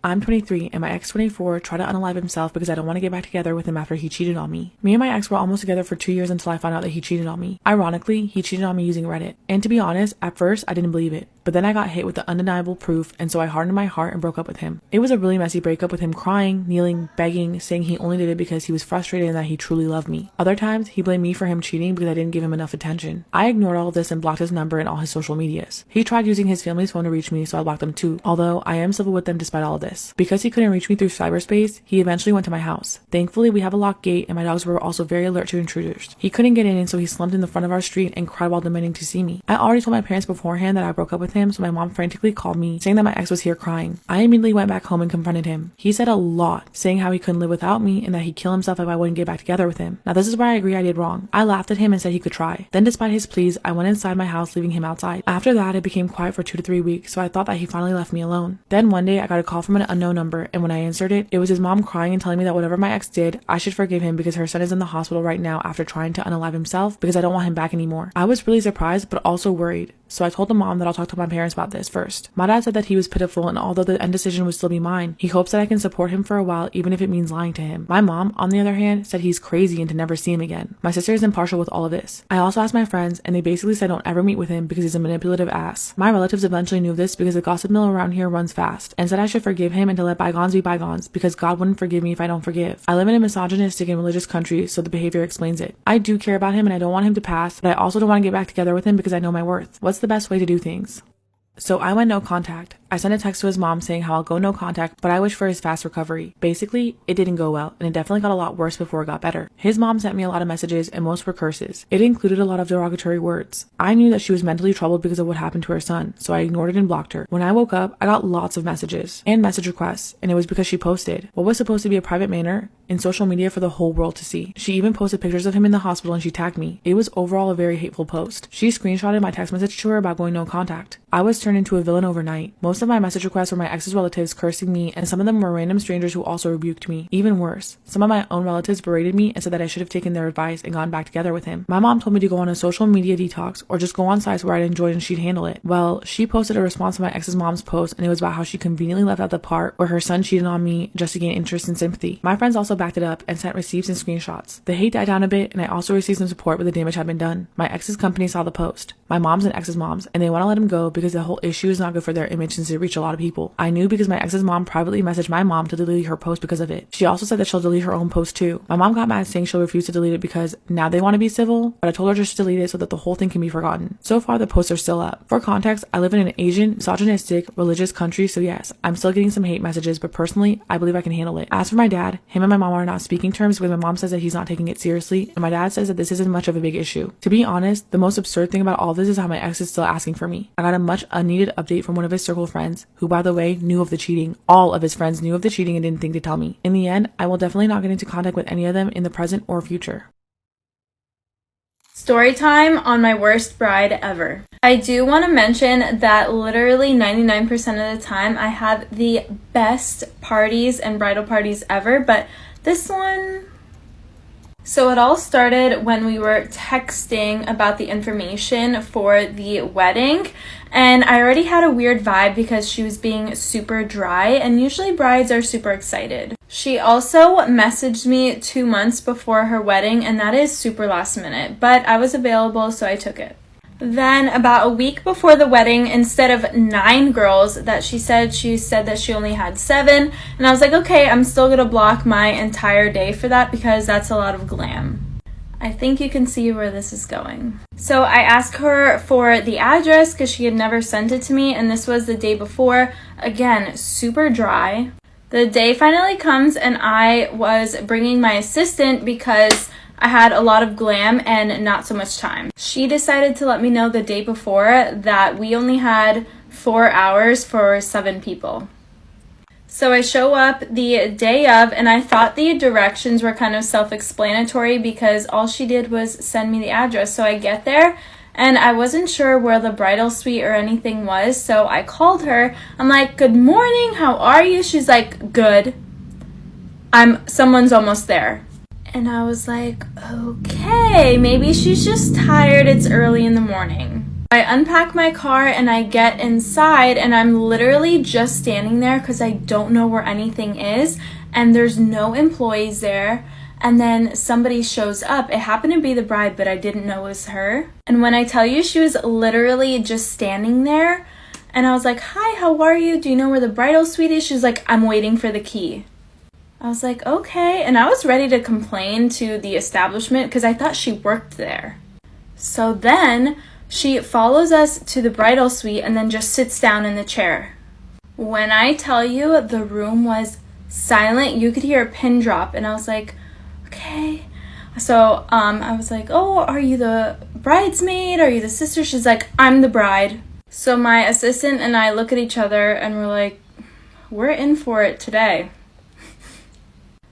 I'm 23 and my ex 24 tried to unalive himself because I don't want to get back together with him after he cheated on me. Me and my ex were almost together for 2 years until I found out that he cheated on me. Ironically, he cheated on me using Reddit. And to be honest, at first I didn't believe it. But then I got hit with the undeniable proof, and so I hardened my heart and broke up with him. It was a really messy breakup with him crying, kneeling, begging, saying he only did it because he was frustrated and that he truly loved me. Other times, he blamed me for him cheating because I didn't give him enough attention. I ignored all of this and blocked his number and all his social medias. He tried using his family's phone to reach me, so I blocked them too, although I am civil with them despite all of this. Because he couldn't reach me through cyberspace, he eventually went to my house. Thankfully, we have a locked gate and my dogs were also very alert to intruders. He couldn't get in, and so he slumped in the front of our street and cried while demanding to see me. I already told my parents beforehand that I broke up with him, so my mom frantically called me saying that my ex was here crying. I immediately went back home and confronted him. He said a lot, saying how he couldn't live without me and that he'd kill himself if I wouldn't get back together with him. Now this is where I agree I did wrong. I laughed at him and said he could try. Then despite his pleas, I went inside my house, leaving him outside. After that, it became quiet for 2 to 3 weeks, so I thought that he finally left me alone. Then one day I got a call from an unknown number, and when I answered it, it was his mom crying and telling me that whatever my ex did, I should forgive him because her son is in the hospital right now after trying to unalive himself because I don't want him back anymore. I was really surprised but also worried. So I told the mom that I'll talk to my parents about this first. My dad said that he was pitiful, and although the end decision would still be mine, he hopes that I can support him for a while even if it means lying to him. My mom, on the other hand, said he's crazy and to never see him again. My sister is impartial with all of this. I also asked my friends, and they basically said don't ever meet with him because he's a manipulative ass. My relatives eventually knew this because the gossip mill around here runs fast, and said I should forgive him and to let bygones be bygones because God wouldn't forgive me if I don't forgive. I live in a misogynistic and religious country, so the behavior explains it. I do care about him and I don't want him to pass, but I also don't want to get back together with him because I know my worth. What's the best way to do things? So I went no contact. I sent a text to his mom saying how I'll go no contact, but I wish for his fast recovery. Basically, it didn't go well, and it definitely got a lot worse before it got better. His mom sent me a lot of messages, and most were curses. It included a lot of derogatory words. I knew that she was mentally troubled because of what happened to her son, so I ignored it and blocked her. When I woke up, I got lots of messages and message requests, and it was because she posted what was supposed to be a private manner in social media for the whole world to see. She even posted pictures of him in the hospital and she tagged me. It was overall a very hateful post. She screenshotted my text message to her about going no contact. I was turned into a villain overnight. Most of my message requests were my ex's relatives cursing me, and some of them were random strangers who also rebuked me. Even worse, some of my own relatives berated me and said that I should have taken their advice and gone back together with him. My mom told me to go on a social media detox or just go on sites where I'd enjoy and she'd handle it. Well, she posted a response to my ex's mom's post, and it was about how she conveniently left out the part where her son cheated on me just to gain interest and sympathy. My friends also backed it up and sent receipts and screenshots. The hate died down a bit, and I also received some support where the damage had been done. My ex's company saw the post, my mom's and ex's mom's, and they want to let him go because the whole issue is not good for their image since it reached a lot of people. I knew because my ex's mom privately messaged my mom to delete her post because of it. She also said that she'll delete her own post too. My mom got mad saying she'll refuse to delete it because now they want to be civil, but I told her just to delete it so that the whole thing can be forgotten. So far, the posts are still up. For context, I live in an Asian, misogynistic, religious country, so yes, I'm still getting some hate messages, but personally, I believe I can handle it. As for my dad, him and my mom are not speaking terms because my mom says that he's not taking it seriously, and my dad says that this isn't much of a big issue. To be honest, the most absurd thing about all this is how my ex is still asking for me. I got a much unneeded update from one of his circle of friends, who by the way, knew of the cheating. All of his friends knew of the cheating and didn't think to tell me. In the end, I will definitely not get into contact with any of them in the present or future. Story time on my worst bride ever. I do want to mention that literally 99% of the time I have the best parties and bridal parties ever, but this one... So it all started when we were texting about the information for the wedding, and I already had a weird vibe because she was being super dry, and usually brides are super excited. She also messaged me 2 months before her wedding, and that is super last minute, but I was available, so I took it. Then about a week before the wedding, instead of 9 girls that she said that she only had 7. And I was like, okay, I'm still going to block my entire day for that because that's a lot of glam. I think you can see where this is going. So I asked her for the address because she had never sent it to me, and this was the day before. Again, super dry. The day finally comes and I was bringing my assistant because I had a lot of glam and not so much time. She decided to let me know the day before that we only had 4 hours for 7 people. So I show up the day of, and I thought the directions were kind of self-explanatory because all she did was send me the address. So I get there, and I wasn't sure where the bridal suite or anything was, so I called her. I'm like, good morning, how are you? She's like, good. Someone's almost there. And I was like, okay, maybe she's just tired, it's early in the morning. I unpack my car and I get inside and I'm literally just standing there because I don't know where anything is and there's no employees there. And then somebody shows up. It happened to be the bride, but I didn't know it was her. And when I tell you, she was literally just standing there. And I was like, hi, how are you? Do you know where the bridal suite is? She's like, I'm waiting for the key. I was like, okay. And I was ready to complain to the establishment because I thought she worked there. So then she follows us to the bridal suite and then just sits down in the chair. When I tell you, the room was silent. You could hear a pin drop. And I was like, okay. So I was like, oh, are you the bridesmaid? Are you the sister? She's like, I'm the bride. So my assistant and I look at each other and we're like, we're in for it today.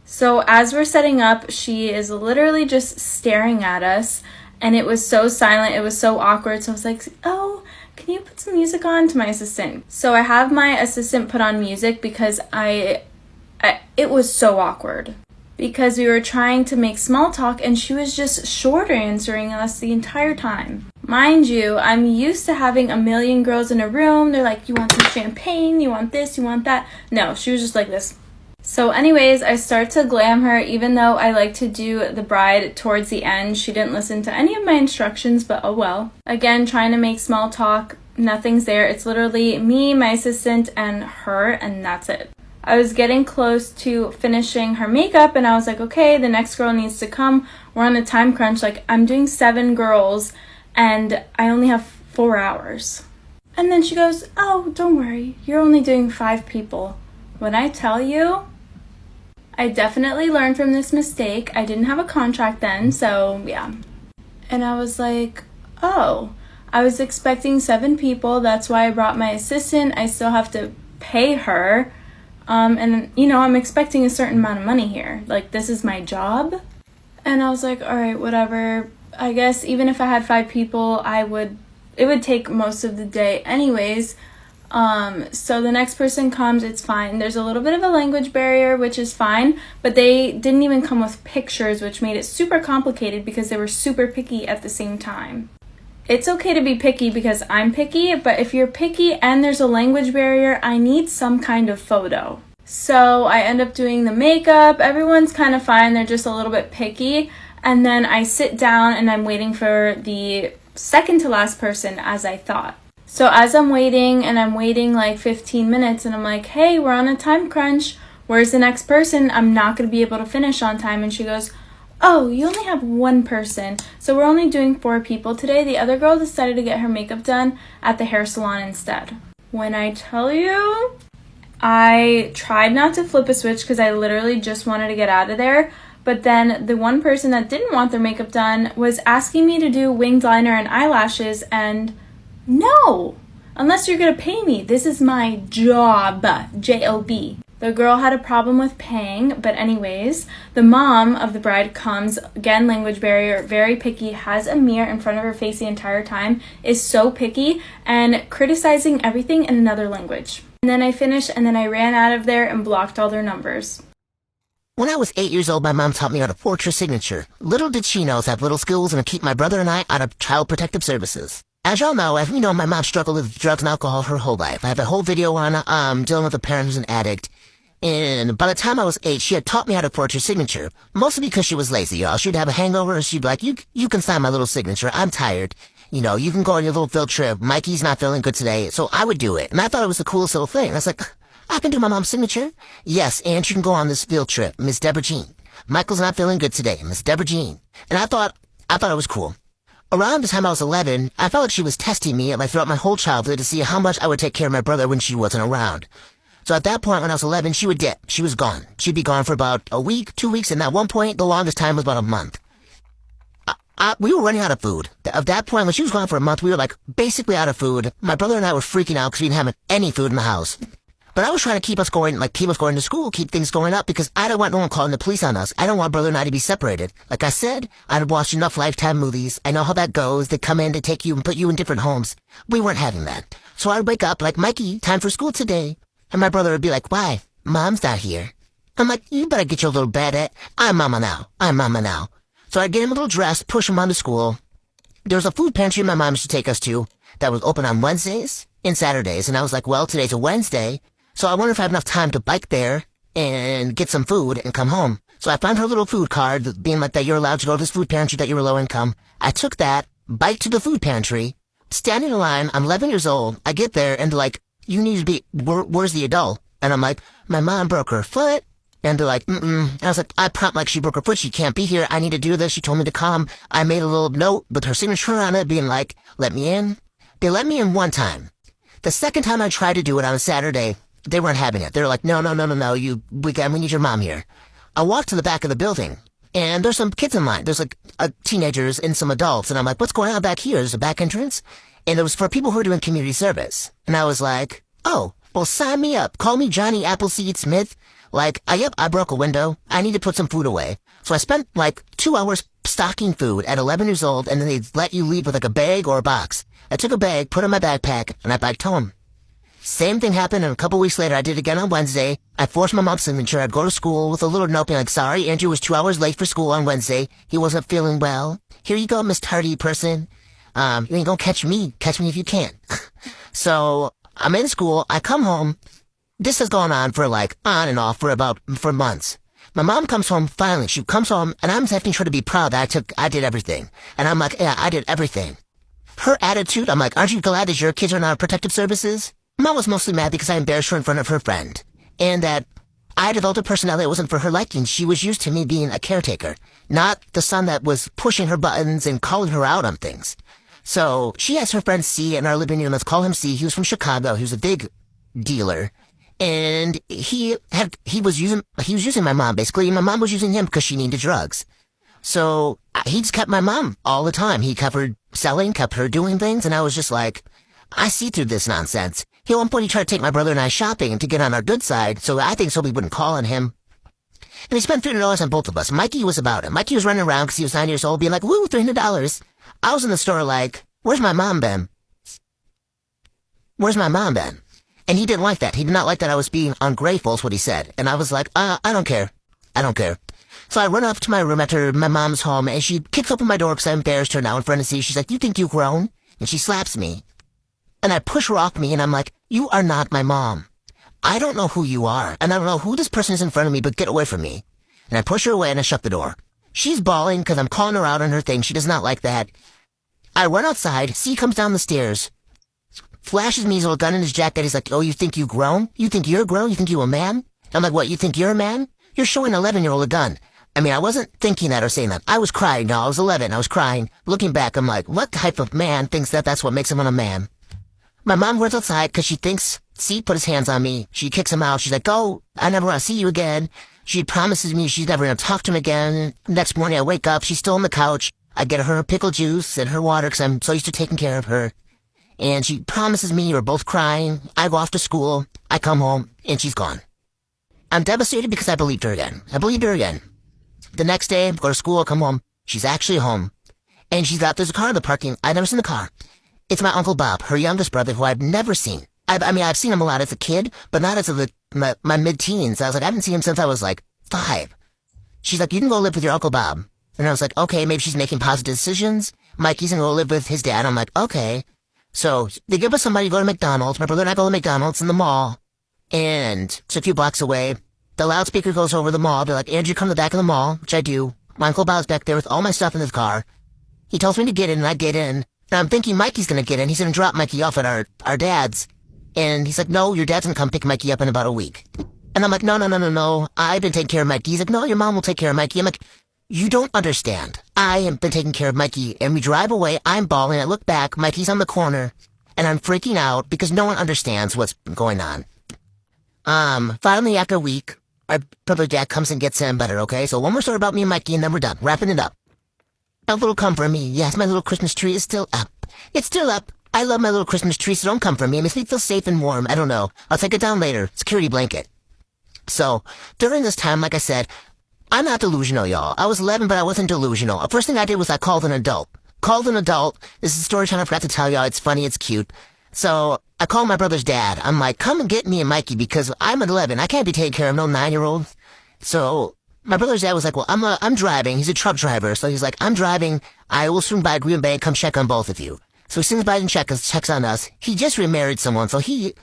So as we're setting up, she is literally just staring at us and it was so silent. It was so awkward. So I was like, oh, can you put some music on, to my assistant? So I have my assistant put on music because it was so awkward. Because we were trying to make small talk and she was just short answering us the entire time. Mind you, I'm used to having a million girls in a room. They're like, you want some champagne? You want this? You want that? No, she was just like this. So anyways, I start to glam her, even though I like to do the bride towards the end. She didn't listen to any of my instructions, but oh well. Again, trying to make small talk. Nothing's there. It's literally me, my assistant, and her, and that's it. I was getting close to finishing her makeup and I was like, okay, the next girl needs to come. We're on a time crunch. Like, I'm doing 7 girls and I only have 4 hours. And then she goes, oh, don't worry. You're only doing 5 people. When I tell you, I definitely learned from this mistake. I didn't have a contract then, so yeah. And I was like, oh, I was expecting 7 people. That's why I brought my assistant. I still have to pay her. And, you know, I'm expecting a certain amount of money here. Like, this is my job. And I was like, all right, whatever. I guess even if I had 5 people, it would take most of the day anyways. So the next person comes, it's fine. There's a little bit of a language barrier, which is fine. But they didn't even come with pictures, which made it super complicated because they were super picky at the same time. It's okay to be picky because I'm picky, but if you're picky and there's a language barrier, I need some kind of photo. So I end up doing the makeup. Everyone's kind of fine. They're just a little bit picky. And then I sit down and I'm waiting for the second to last person, as I thought. So as I'm waiting like 15 minutes and I'm like, hey, we're on a time crunch. Where's the next person? I'm not going to be able to finish on time. And she goes, oh, you only have 1 person, so we're only doing 4 people today. The other girl decided to get her makeup done at the hair salon instead. When I tell you, I tried not to flip a switch because I literally just wanted to get out of there. But then the one person that didn't want their makeup done was asking me to do winged liner and eyelashes, and no, unless you're going to pay me. This is my job, J-O-B. The girl had a problem with paying, but anyways, the mom of the bride comes, again, language barrier, very picky, has a mirror in front of her face the entire time, is so picky, and criticizing everything in another language. And then I finished, and then I ran out of there and blocked all their numbers. When I was 8 years old, my mom taught me how to forge her signature. Little did she know I have little skills and to keep my brother and I out of Child Protective Services. As y'all know, my mom struggled with drugs and alcohol her whole life. I have a whole video on dealing with a parent who's an addict. And by the time I was 8, she had taught me how to forge her signature. Mostly because she was lazy, y'all. She'd have a hangover and she'd be like, you can sign my little signature. I'm tired. You know, you can go on your little field trip. Mikey's not feeling good today. So I would do it. And I thought it was the coolest little thing. I was like, I can do my mom's signature. Yes, and you can go on this field trip, Miss Deborah Jean. Michael's not feeling good today, Miss Deborah Jean. And I thought it was cool. Around the time I was 11, I felt like she was testing me throughout my whole childhood to see how much I would take care of my brother when she wasn't around. So at that point, when I was 11, she would dip. She was gone. She'd be gone for about a week, 2 weeks, and at one point, the longest time was about a month. We were running out of food. At that point, when she was gone for a month, we were basically out of food. My brother and I were freaking out because we didn't have any food in the house. But I was trying to keep us going to school, keep things going up, because I don't want no one calling the police on us. I don't want brother and I to be separated. Like I said, I'd watched enough Lifetime movies. I know how that goes. They come in, they take you and put you in different homes. We weren't having that. So I'd wake up like, Mikey, time for school today. And my brother would be like, why? Mom's not here. I'm like, you better get your little bed at. I'm mama now. So I'd get him a little dress, push him on to school. There was a food pantry my mom used to take us to. that was open on Wednesdays and Saturdays. And I was like, well, today's a Wednesday, so I wonder if I have enough time to bike there and get some food and come home. So I found her little food card, being like that you're allowed to go to this food pantry, that you were low income. I took that, bike to the food pantry, standing in line. I'm 11 years old. I get there and they're like, you need to be, where's the adult? And I'm like, my mom broke her foot. And they're like, I was like, I prompt like she broke her foot. She can't be here. I need to do this. She told me to come. I made a little note with her signature on it being like, let me in. They let me in one time. The second time I tried to do it on a Saturday, they weren't having it. They were like, no, we need your mom here. I walked to the back of the building and there's some kids in line. There's like teenagers and some adults. And I'm like, what's going on back here? There's a back entrance. And it was for people who are doing community service. And I was like, oh, well, sign me up. Call me Johnny Appleseed Smith. Like, I broke a window. I need to put some food away. So I spent like 2 hours stocking food at 11 years old, and then they let you leave with like a bag or a box. I took a bag, put it in my backpack, and I biked home. Same thing happened, and a couple weeks later, I did it again on Wednesday. I forced my mom's signature. I'd go to school with a little note being like, sorry, Andrew was 2 hours late for school on Wednesday. He wasn't feeling well. Here you go, Miss Tardy person. You ain't gonna catch me. Catch me if you can. So I'm in school. I come home. This has gone on for like on and off for months. My mom comes home finally. She comes home and I'm having her to be proud that I did everything. And I'm like, yeah, I did everything. Her attitude, I'm like, aren't you glad that your kids are not protective services? Mom was mostly mad because I embarrassed her in front of her friend. And that I developed a personality that wasn't for her liking. She was used to me being a caretaker, not the son that was pushing her buttons and calling her out on things. So she has her friend C in our living room. Let's call him C. He was from Chicago. He was a big dealer. And he was using my mom, basically. My mom was using him because she needed drugs. So he just kept my mom all the time. He kept her selling, kept her doing things. And I was just like, I see through this nonsense. At one point, he tried to take my brother and I shopping to get on our good side. So I think so we wouldn't call on him. And he spent $300 on both of us. Mikey was about it. Mikey was running around because he was 9 years old being like, woo, $300. I was in the store like, where's my mom been? Where's my mom been? And he didn't like that. He did not like that I was being ungrateful, is what he said. And I was like, I don't care. I don't care. So I run up to my room after my mom's home, and she kicks open my door because I embarrassed her now in front of C. She's like, you think you've grown? And she slaps me. And I push her off me, and I'm like, you are not my mom. I don't know who you are, and I don't know who this person is in front of me, but get away from me. And I push her away, and I shut the door. She's bawling because I'm calling her out on her thing. She does not like that. I run outside. C comes down the stairs. Flashes me his little gun in his jacket. He's like, oh, you think you've grown? You think you're grown? You think you're a man? I'm like, what, you think you're a man? You're showing an 11-year-old a gun. I mean, I wasn't thinking that or saying that. I was crying. No, I was 11. I was crying. Looking back, I'm like, what type of man thinks that that's what makes him a man? My mom runs outside because she thinks C put his hands on me. She kicks him out. She's like, oh, I never want to see you again. She promises me she's never going to talk to him again. Next morning, I wake up. She's still on the couch. I get her pickle juice and her water because I'm so used to taking care of her. And she promises me we're both crying. I go off to school. I come home, and she's gone. I'm devastated because I believed her again. The next day, I go to school, I come home. She's actually home. And there's a car in the parking. I've never seen the car. It's my Uncle Bob, her youngest brother, who I've never seen. I've seen him a lot as a kid, but not as my mid-teens. I was like, I haven't seen him since I was like 5. She's like, you can go live with your Uncle Bob. And I was like, okay, maybe she's making positive decisions. Mikey's gonna go live with his dad. I'm like, okay. So they give us some money to go to McDonald's. My brother and I go to McDonald's in the mall. And it's a few blocks away. The loudspeaker goes over the mall. They're like, Andrew, come to the back of the mall, which I do. My Uncle Bob's back there with all my stuff in his car. He tells me to get in, and I get in. And I'm thinking Mikey's going to get in. He's going to drop Mikey off at our dad's. And he's like, no, your dad's going to come pick Mikey up in about a week. And I'm like, no. I've been taking care of Mikey. He's like, no, your mom will take care of Mikey. I'm like, you don't understand. I have been taking care of Mikey. And we drive away. I'm bawling. I look back. Mikey's on the corner. And I'm freaking out because no one understands what's going on. Finally, after a week, our brother dad comes and gets him better, okay? So one more story about me and Mikey, and then we're done. Wrapping it up. A little come for me. Yes, my little Christmas tree is still up. It's still up. I love my little Christmas tree, so don't come for me. It makes me feel safe and warm. I don't know. I'll take it down later. Security blanket. So, during this time, like I said, I'm not delusional, y'all. I was 11, but I wasn't delusional. The first thing I did was I called an adult. This is a story time I forgot to tell y'all. It's funny. It's cute. So, I called my brother's dad. I'm like, come and get me and Mikey because I'm 11. I can't be taking care of no 9-year-old. So, my brother's dad was like, well, I'm driving. He's a truck driver. So he's like, I'm driving. I will swing by Green Bay and come check on both of you. So he swings by and checks on us. He just remarried someone, so he's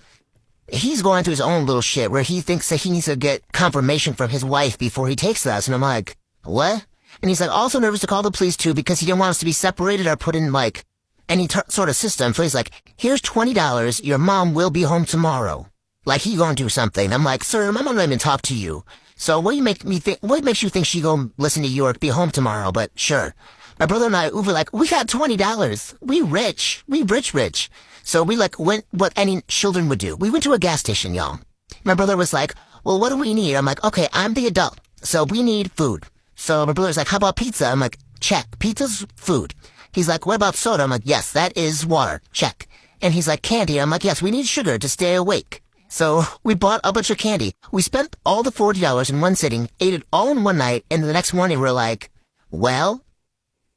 going through his own little shit where he thinks that he needs to get confirmation from his wife before he takes us. And I'm like, what? And he's like, also nervous to call the police too because he didn't want us to be separated or put in like any sort of system. So he's like, here's $20. Your mom will be home tomorrow. Like he gonna do something. I'm like, sir, my mom don't even talk to you. So what makes you think she gonna listen to you or be home tomorrow? But sure. My brother and I, we were like, we got $20. We rich. We rich. So we like went what any children would do. We went to a gas station, y'all. My brother was like, well, what do we need? I'm like, okay, I'm the adult. So we need food. So my brother's like, how about pizza? I'm like, check. Pizza's food. He's like, what about soda? I'm like, yes, that is water. Check. And he's like, candy. I'm like, yes, we need sugar to stay awake. So we bought a bunch of candy. We spent all the $40 in one sitting, ate it all in one night, and the next morning we're like, well,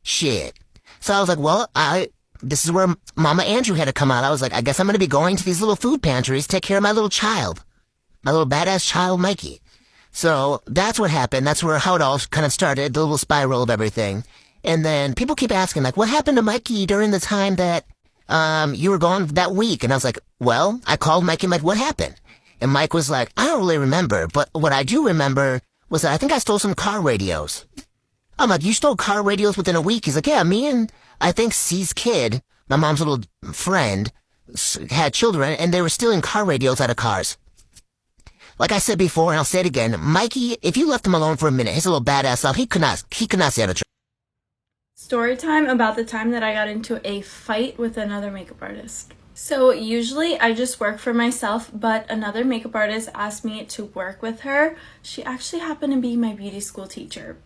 shit. So I was like, well, this is where Mama Andrew had to come out. I was like, I guess I'm going to be going to these little food pantries to take care of my little child. My little badass child, Mikey. So that's what happened. That's how it all kind of started, the little spiral of everything. And then people keep asking, like, what happened to Mikey during the time that you were gone that week? And I was like, well, I called Mikey, like, what happened? And Mike was like, I don't really remember. But what I do remember was that I think I stole some car radios. I'm like, you stole car radios within a week? He's like, yeah, me and I think C's kid, my mom's little friend, had children, and they were stealing car radios out of cars. Like I said before, and I'll say it again, Mikey, if you left him alone for a minute, his little badass self, he could not stay out of trouble. Story time about the time that I got into a fight with another makeup artist. So usually I just work for myself, but another makeup artist asked me to work with her. She actually happened to be my beauty school teacher.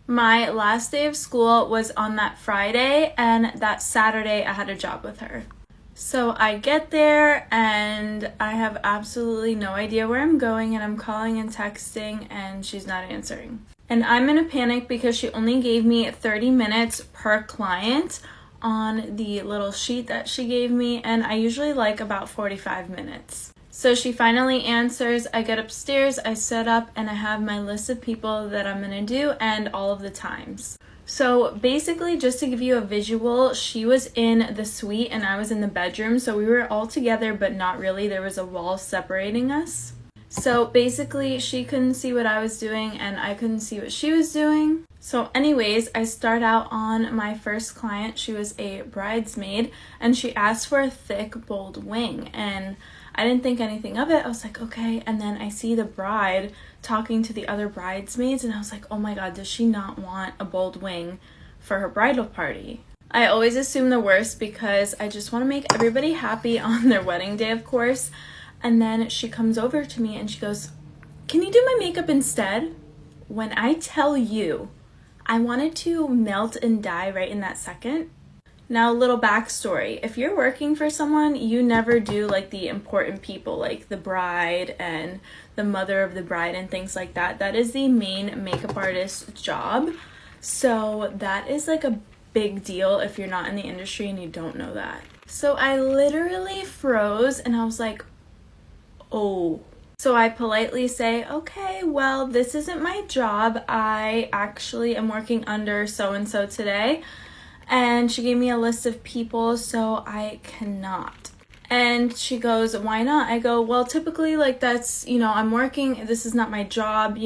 My last day of school was on that Friday, and that Saturday I had a job with her. So I get there and I have absolutely no idea where I'm going, and I'm calling and texting and she's not answering. And I'm in a panic because she only gave me 30 minutes per client on the little sheet that she gave me, and I usually like about 45 minutes. So she finally answers, I get upstairs, I set up, and I have my list of people that I'm gonna do and all of the times. So basically, just to give you a visual, she was in the suite and I was in the bedroom, so we were all together, but not really. There was a wall separating us. So basically, she couldn't see what I was doing and I couldn't see what she was doing. So anyways, I start out on my first client. She was a bridesmaid and she asked for a thick, bold wing, and I didn't think anything of it. I was like, okay. And then I see the bride talking to the other bridesmaids and I was like, oh my God, does she not want a bold wing for her bridal party? I always assume the worst because I just want to make everybody happy on their wedding day, of course. And then she comes over to me and she goes, can you do my makeup instead? When I tell you, I wanted to melt and die right in that second. Now, a little backstory. If you're working for someone, you never do like the important people, like the bride and the mother of the bride and things like that. That is the main makeup artist's job. So that is like a big deal if you're not in the industry and you don't know that. So I literally froze and I was like, oh. So I politely say, okay, well, this isn't my job. I actually am working under so-and-so today. And she gave me a list of people, so I cannot. And she goes, why not? I go, well, typically, like, that's, I'm working. This is not my job.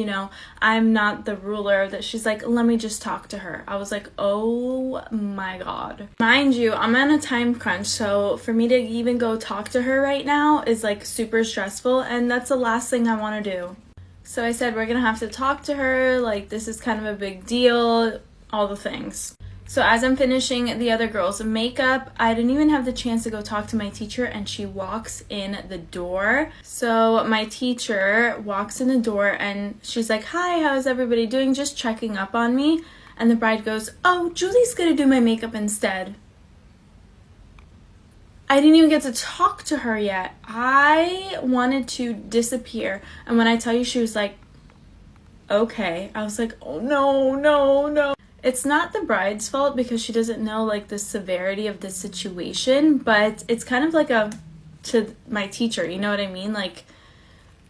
I'm not the ruler. That she's like, let me just talk to her. I was like, oh my God. Mind you, I'm on a time crunch. So for me to even go talk to her right now is like super stressful. And that's the last thing I want to do. So I said, we're going to have to talk to her. Like, this is kind of a big deal. All the things. So as I'm finishing the other girl's makeup, I didn't even have the chance to go talk to my teacher, and she walks in the door. So my teacher walks in the door and she's like, hi, how's everybody doing? Just checking up on me. And the bride goes, oh, Julie's gonna do my makeup instead. I didn't even get to talk to her yet. I wanted to disappear. And when I tell you, she was like, okay. I was like, oh no. It's not the bride's fault because she doesn't know like the severity of the situation, but it's kind of like to my teacher, you know what I mean? Like,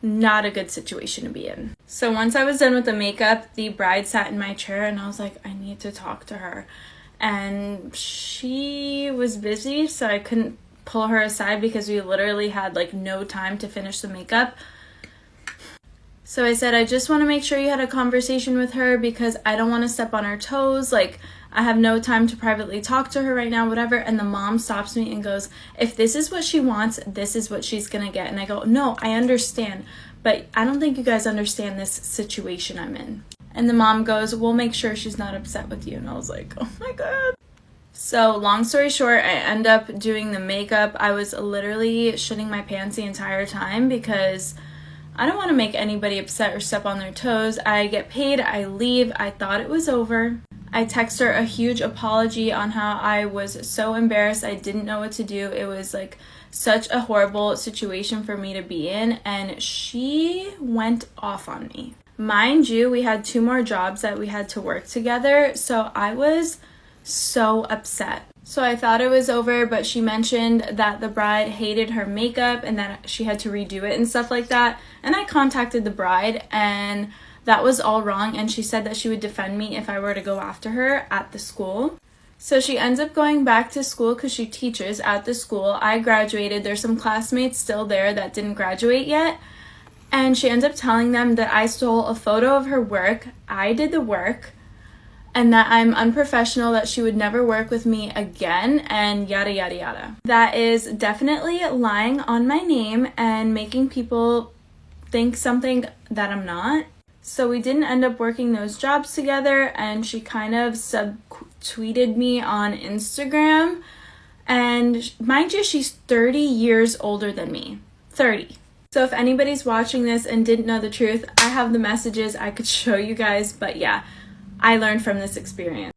not a good situation to be in. So once I was done with the makeup, the bride sat in my chair and I was like, I need to talk to her. and she was busy, so I couldn't pull her aside because we literally had like no time to finish the makeup. So I said, I just want to make sure you had a conversation with her because I don't want to step on her toes. Like, I have no time to privately talk to her right now, whatever. And the mom stops me and goes, if this is what she wants, this is what she's going to get. And I go, no, I understand, but I don't think you guys understand this situation I'm in. And the mom goes, we'll make sure she's not upset with you. And I was like, oh my God. So long story short, I end up doing the makeup. I was literally shitting my pants the entire time because I don't want to make anybody upset or step on their toes. I get paid, I leave. I thought it was over. I text her a huge apology on how I was so embarrassed. I didn't know what to do. It was like such a horrible situation for me to be in, and she went off on me. Mind you, we had 2 more jobs that we had to work together, so I was so upset. So I thought it was over, but she mentioned that the bride hated her makeup and that she had to redo it and stuff like that. And I contacted the bride, and that was all wrong, and she said that she would defend me if I were to go after her at the school. So she ends up going back to school because she teaches at the school. I graduated. There's some classmates still there that didn't graduate yet. And she ends up telling them that I stole a photo of her work, I did the work, and that I'm unprofessional, that she would never work with me again, and yada yada yada. That is definitely lying on my name and making people think something that I'm not. So we didn't end up working those jobs together, and she kind of subtweeted me on Instagram. And mind you, she's 30 years older than me. 30. So if anybody's watching this and didn't know the truth, I have the messages I could show you guys, but yeah, I learned from this experience.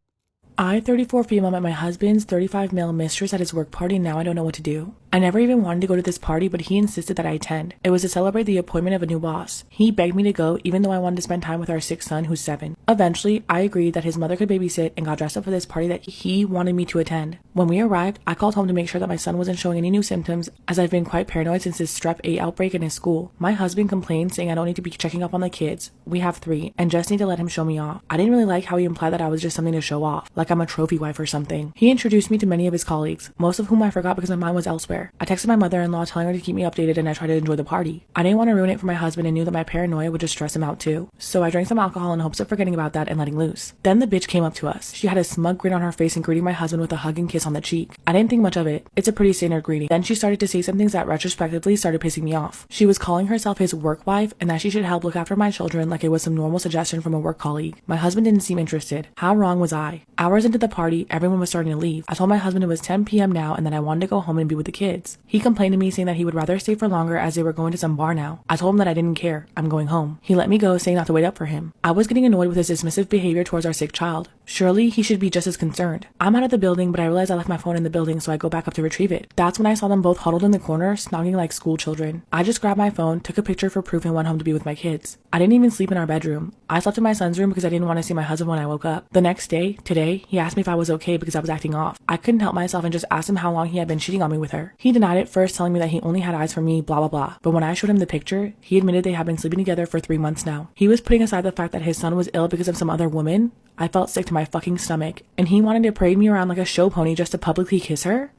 I, 34 female, met my husband's 35 male mistress at his work party, and now I don't know what to do. I never even wanted to go to this party, but he insisted that I attend. It was to celebrate the appointment of a new boss. He begged me to go, even though I wanted to spend time with our 6th son, who's 7. Eventually, I agreed that his mother could babysit and got dressed up for this party that he wanted me to attend. When we arrived, I called home to make sure that my son wasn't showing any new symptoms, as I've been quite paranoid since his strep A outbreak in his school. My husband complained, saying I don't need to be checking up on the kids. We have 3, and just need to let him show me off. I didn't really like how he implied that I was just something to show off, like I'm a trophy wife or something. He introduced me to many of his colleagues, most of whom I forgot because my mind was elsewhere. I texted my mother-in-law telling her to keep me updated, and I tried to enjoy the party. I didn't want to ruin it for my husband and knew that my paranoia would just stress him out too. So I drank some alcohol in hopes of forgetting about that and letting loose. Then the bitch came up to us. She had a smug grin on her face and greeting my husband with a hug and kiss on the cheek. I didn't think much of it. It's a pretty standard greeting. Then she started to say some things that retrospectively started pissing me off. She was calling herself his work wife and that she should help look after my children like it was some normal suggestion from a work colleague. My husband didn't seem interested. How wrong was I? Hours into the party, everyone was starting to leave. I told my husband it was 10 p.m. now and that I wanted to go home and be with the kids. He complained to me saying that he would rather stay for longer as they were going to some bar now. I told him that I didn't care. I'm going home. He let me go, saying not to wait up for him. I was getting annoyed with his dismissive behavior towards our sick child. Surely he should be just as concerned. I'm out of the building, but I realized I left my phone in the building, so I go back up to retrieve it. That's when I saw them both huddled in the corner, snogging like school children. I just grabbed my phone, took a picture for proof, and went home to be with my kids. I didn't even sleep in our bedroom. I slept in my son's room because I didn't want to see my husband when I woke up. The next day, today, he asked me if I was okay because I was acting off. I couldn't help myself and just asked him how long he had been cheating on me with her. He denied it first, telling me that he only had eyes for me, blah blah blah. But when I showed him the picture, he admitted they had been sleeping together for 3 months now. He was putting aside the fact that his son was ill because of some other woman. I felt sick to my fucking stomach, and he wanted to parade me around like a show pony just to publicly kiss her?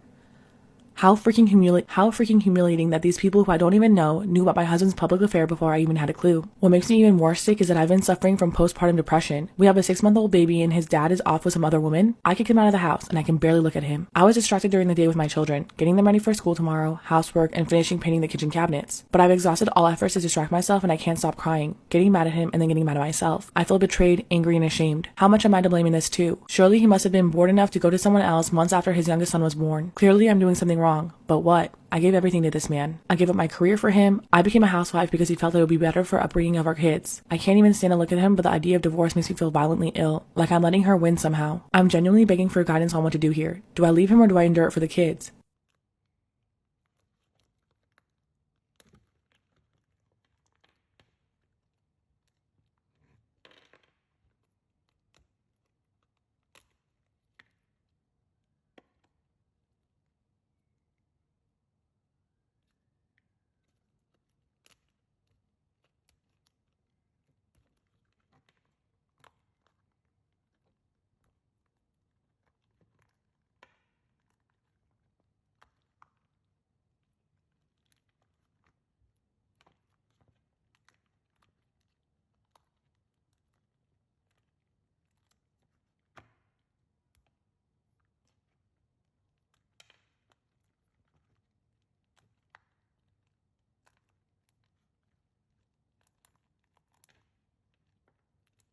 How freaking humiliating that these people who I don't even know knew about my husband's public affair before I even had a clue. What makes me even more sick is that I've been suffering from postpartum depression. We have a 6-month-old baby and his dad is off with some other woman. I kick him out of the house and I can barely look at him. I was distracted during the day with my children, getting them ready for school tomorrow, housework, and finishing painting the kitchen cabinets. But I've exhausted all efforts to distract myself and I can't stop crying, getting mad at him and then getting mad at myself. I feel betrayed, angry, and ashamed. How much am I to blame in this too? Surely he must have been bored enough to go to someone else months after his youngest son was born. Clearly I'm doing something wrong. But what? I gave everything to this man. I gave up my career for him. I became a housewife because he felt it would be better for upbringing of our kids. I can't even stand to look at him, but the idea of divorce makes me feel violently ill, like I'm letting her win somehow. I'm genuinely begging for guidance on what to do here. Do I leave him or do I endure it for the kids?